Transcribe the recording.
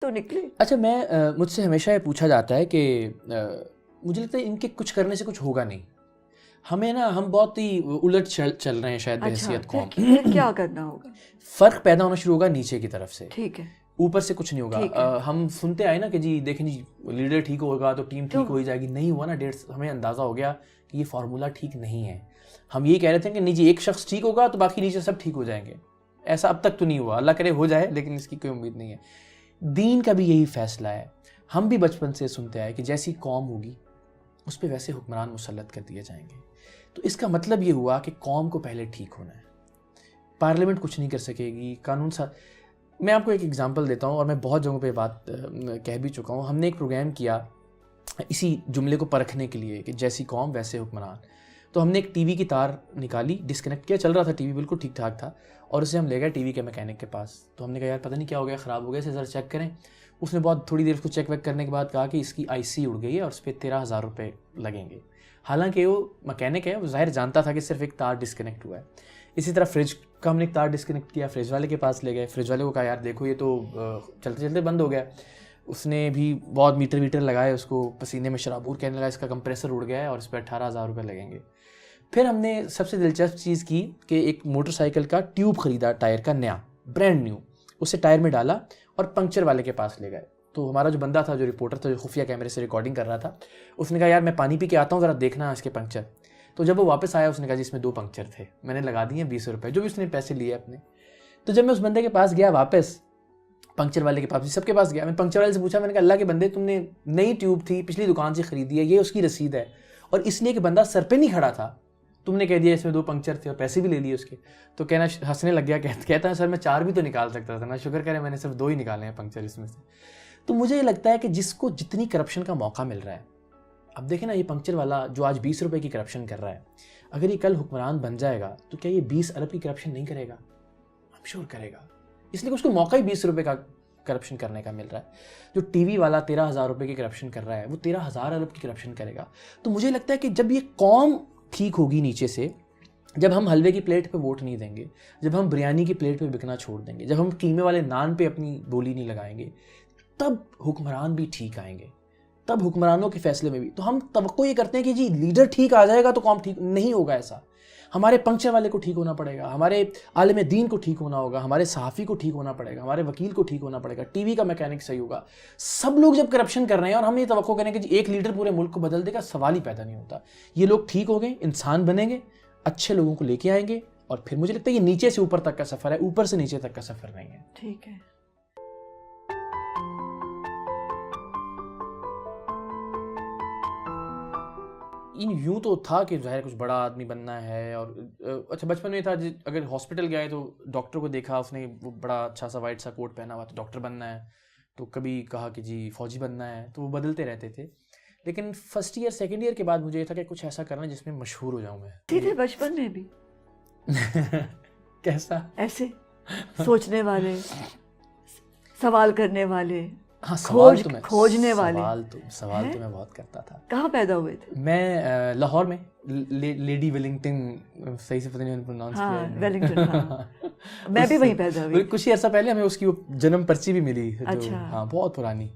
تو نکلے. اچھا میں مجھ سے ہمیشہ یہ پوچھا جاتا ہے کہ مجھے لگتا ہے ان کے کچھ کرنے سے کچھ ہوگا نہیں. ہمیں نا ہم بہت ہی الٹ چل رہے ہیں شاید بحیثیت قوم. پھر کیا کرنا ہوگا؟ فرق پیدا ہونا شروع ہوگا نیچے کی طرف سے. ٹھیک ہے. اوپر سے کچھ نہیں ہوگا. ہم سنتے آئے نا کہ جی دیکھیں جی لیڈر ٹھیک ہوگا تو ٹیم ٹھیک ہو ہی جائے گی. نہیں ہوا نا. ہمیں اندازہ ہو گیا کہ یہ فارمولہ ٹھیک نہیں ہے. ہم یہ کہہ رہے تھے کہ نہیں جی ایک شخص ٹھیک ہوگا تو باقی نیچے سب ٹھیک ہو جائیں گے. ایسا اب تک تو نہیں ہوا. اللہ کرے ہو جائے لیکن اس کی کوئی امید نہیں ہے. دین کا بھی یہی فیصلہ ہے. ہم بھی بچپن سے سنتے آئے کہ جیسی قوم ہوگی اس پہ ویسے حکمران مسلط کر دیے جائیں گے. تو اس کا مطلب یہ ہوا کہ قوم کو پہلے ٹھیک ہونا ہے. پارلیمنٹ کچھ نہیں کر سکے گی. قانون میں آپ کو ایک ایگزامپل دیتا ہوں اور میں بہت جگہوں پہ بات کہہ بھی چکا ہوں. ہم نے ایک پروگرام کیا اسی جملے کو پرکھنے کے لیے کہ جیسی قوم ویسے حکمران. تو ہم نے ایک ٹی وی کی تار نکالی, ڈسکنیکٹ کیا, چل رہا تھا ٹی وی بالکل ٹھیک ٹھاک تھا, اور اسے ہم لے گئے ٹی وی کے میکینک کے پاس. تو ہم نے کہا یار پتہ نہیں کیا ہو گیا, خراب ہو گیا, اسے ذرا چیک کریں. اس نے بہت تھوڑی دیر اس کو چیک ویک کرنے کے بعد کہا کہ اس کی آئی سی اڑ گئی ہے اور اس پہ 13,000 روپے لگیں گے. حالانکہ وہ میکینک ہے, وہ ظاہر جانتا تھا کہ صرف ایک تار ڈسکنیکٹ ہوا ہے. اسی طرح فریج کا ہم نے ایک تار ڈسکنیکٹ کیا, فریج والے کے پاس لے گئے. فریج والے کو کہا یار دیکھو یہ تو چلتے چلتے بند ہو گیا. اس نے بھی بہت میٹر لگائے, اس کو پسینے میں شرابور کہنے لگا اس کا کمپریسر اڑ گیا ہے اور اس پہ 18,000 روپے لگیں گے. پھر ہم نے سب سے دلچسپ چیز کی کہ ایک موٹر سائیکل کا ٹیوب خریدا, ٹائر کا نیا برانڈ نیو, اسے ٹائر میں ڈالا اور پنکچر والے کے پاس لے گئے. تو ہمارا جو بندہ تھا, جو رپورٹر تھا, جو خفیہ کیمرے سے ریکارڈنگ کر رہا تھا, اس نے کہا یار میں پانی پی کے آتا ہوں, ذرا دیکھنا اس کے پنکچر. تو جب وہ واپس آیا اس نے کہا جی اس میں 2 پنکچر تھے, میں نے لگا دیے 20 روپے, جو بھی اس نے پیسے لیے اپنے. تو جب میں اس بندے کے پاس گیا واپس, پنکچر والے کے پاس, سب کے پاس گیا, میں پنکچر والے سے پوچھا, میں نے کہا اللہ کے بندے تم نے نئی ٹیوب تھی پچھلی دکان سے خریدی ہے, یہ اس کی رسید ہے, اور اس لیے کہ بندہ سر پہ نہیں کھڑا تھا تم نے کہہ دیا اس میں 2 پنکچر تھے اور پیسے بھی لے لیے اس کے. تو کہنا ہنسنے لگ گیا, کہتا ہے سر میں 4 بھی تو نکال سکتا تھا نا, شکر کرے میں نے صرف 2 ہی نکالے ہیں پنکچر اس میں سے. تو مجھے یہ لگتا ہے کہ جس کو جتنی کرپشن کا موقع مل رہا ہے, اب دیکھیں نا یہ پنکچر والا جو آج 20 روپے کی کرپشن کر رہا ہے, اگر یہ کل حکمران بن جائے گا تو کیا یہ 20 ارب کی کرپشن نہیں کرے گا؟ ہم شور کرے گا, اس لیے کہ اس کو موقع ہی 20 روپے کا کرپشن کرنے کا مل رہا ہے. جو ٹی وی والا 13,000 روپے کی کرپشن کر رہا ہے وہ 13,000 ارب کی کرپشن کرے گا. تو مجھے لگتا ہے کہ جب یہ قوم ٹھیک ہوگی نیچے سے, جب ہم حلوے کی پلیٹ پہ ووٹ نہیں دیں گے, جب ہم بریانی کی پلیٹ پہ بکنا چھوڑ دیں گے, جب ہم قیمے والے نان پہ اپنی بولی نہیں لگائیں گے, تب حکمران بھی ٹھیک آئیں گے, تب حکمرانوں کے فیصلے میں بھی. تو ہم توقع یہ کرتے ہیں کہ جی لیڈر ٹھیک آ جائے گا تو قوم ٹھیک نہیں ہوگا. ایسا ہمارے پنکچر والے کو ٹھیک ہونا پڑے گا, ہمارے عالم دین کو ٹھیک ہونا ہوگا, ہمارے صحافی کو ٹھیک ہونا پڑے گا, ہمارے وکیل کو ٹھیک ہونا پڑے گا, ٹی وی کا میکینک صحیح ہوگا. سب لوگ جب کرپشن کر رہے ہیں اور ہم یہ توقع کریں کہ جی ایک لیڈر پورے ملک کو بدل دے گا, سوال ہی پیدا نہیں ہوتا. یہ لوگ ٹھیک ہو گئے, انسان بنیں گے, اچھے لوگوں کو لے کے آئیں گے, اور پھر مجھے لگتا ہے یہ نیچے سے اوپر تک کا سفر ہے, اوپر سے نیچے تک کا سفر نہیں ہے. ٹھیک ہے. یوں تو تھا کہ ظاہر کچھ بڑا آدمی بننا ہے. اور اچھا بچپن میں تھا اگر ہاسپٹل گئے تو ڈاکٹر کو دیکھا, اس نے وہ بڑا اچھا سا وائٹ سا کوٹ پہنا ہوا, تو ڈاکٹر بننا ہے. تو کبھی کہا کہ جی فوجی بننا ہے, تو وہ بدلتے رہتے تھے. لیکن فرسٹ ایئر سیکنڈ ایئر کے بعد مجھے یہ تھا کہ کچھ ایسا کرنا جس میں مشہور ہو جاؤں میں. سیدھے بچپن میں بھی کیسا ایسے سوچنے والے, سوال کرنے والے, ہاں کھوجنے والے. سوال تو میں بہت کرتا تھا. کہاں پیدا ہوئے تھے؟ میں لاہور میں, لیڈی ویلنگٹن, صحیح سے پتہ نہیں پروناؤنس کیا ہے. ویلنگٹن. میں بھی وہیں پیدا ہوئی. کچھ ہی عرصہ پہلے ہمیں اس کی جنم پرچی بھی ملی, ہاں بہت پرانی.